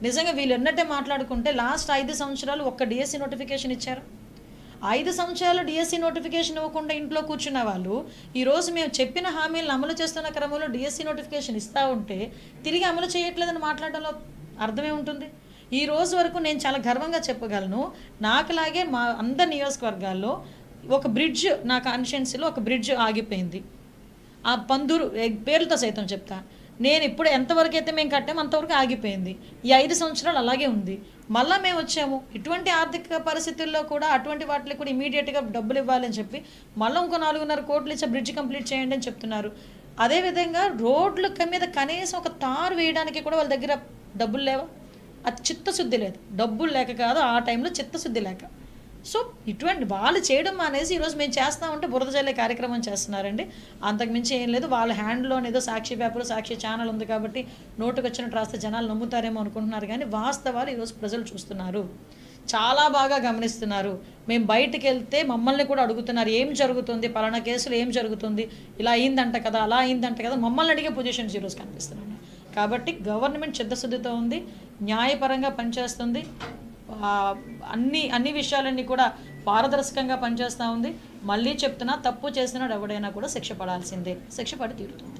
నిజంగా వీళ్ళన్నట్టే మాట్లాడుకుంటే లాస్ట్ 5 సంవత్సరాలు ఒక్క డిఎస్సి నోటిఫికేషన్ ఇచ్చారు. 5 సంవత్సరాలు డిఎస్సి నోటిఫికేషన్ ఇవ్వకుండా ఇంట్లో కూర్చున్న వాళ్ళు ఈరోజు మేము చెప్పిన హామీలను అమలు చేస్తున్న క్రమంలో డిఎస్సి నోటిఫికేషన్ ఇస్తూ ఉంటే తిరిగి అమలు చేయట్లేదని మాట్లాడడంలో అర్థమే ఉంటుంది. ఈ రోజు వరకు నేను చాలా గర్వంగా చెప్పగలను, నాకులాగే మా అందరి నియోజకవర్గాల్లో ఒక బ్రిడ్జ్, నా కాన్స్టిట్యున్సీలో ఒక బ్రిడ్జ్ ఆగిపోయింది. ఆ పందూరు పేర్లతో సైతం చెప్తా, నేను ఇప్పుడు ఎంతవరకు అయితే మేము కట్టాము అంతవరకు ఆగిపోయింది. ఈ 5 సంవత్సరాలు అలాగే ఉంది. మళ్ళీ మేము వచ్చాము, ఇటువంటి ఆర్థిక పరిస్థితుల్లో కూడా అటువంటి వాటికి కూడా ఇమీడియట్గా డబ్బులు ఇవ్వాలని చెప్పి మళ్ళీ ఇంకో 4.5 కోట్లు ఇచ్చి బ్రిడ్జ్ కంప్లీట్ చేయండి అని చెప్తున్నారు. అదేవిధంగా రోడ్ల మీద కనీసం ఒక తారు వేయడానికి కూడా వాళ్ళ దగ్గర డబ్బులు లేవా? అది చిత్తశుద్ధి లేదు, డబ్బులు లేక కాదు, ఆ టైంలో చిత్తశుద్ధి లేక. సో ఇటువంటి వాళ్ళు చేయడం మానేసి ఈరోజు మేము చేస్తూ ఉంటే బురద జల్లే కార్యక్రమం చేస్తున్నారండి. అంతకుమించి ఏం లేదు. వాళ్ళ హ్యాండ్లో ఏదో సాక్షి పేపర్, సాక్షి ఛానల్ ఉంది కాబట్టి నోటుకు వచ్చినట్టు రాస్తే జనాలు నమ్ముతారేమో అనుకుంటున్నారు, కానీ వాస్తవాలు ఈరోజు ప్రజలు చూస్తున్నారు, చాలా బాగా గమనిస్తున్నారు. మేము బయటికి వెళ్తే మమ్మల్ని కూడా అడుగుతున్నారు, ఏం జరుగుతుంది, పలానా కేసులు ఏం జరుగుతుంది, ఇలా అయిందంట కదా, అలా అయిందంట కదా, మమ్మల్ని అడిగే పొజిషన్స్ ఈరోజు కనిపిస్తున్నాయి. కాబట్టి గవర్నమెంట్ చిత్తశుద్ధితో ఉంది, న్యాయపరంగా పనిచేస్తుంది, అన్ని విషయాలన్నీ కూడా పారదర్శకంగా పనిచేస్తూ ఉంది. మళ్ళీ చెప్తున్నా, తప్పు చేసినాడు ఎవడైనా కూడా శిక్ష పడాల్సిందే, శిక్ష పడి తీరుతుంది.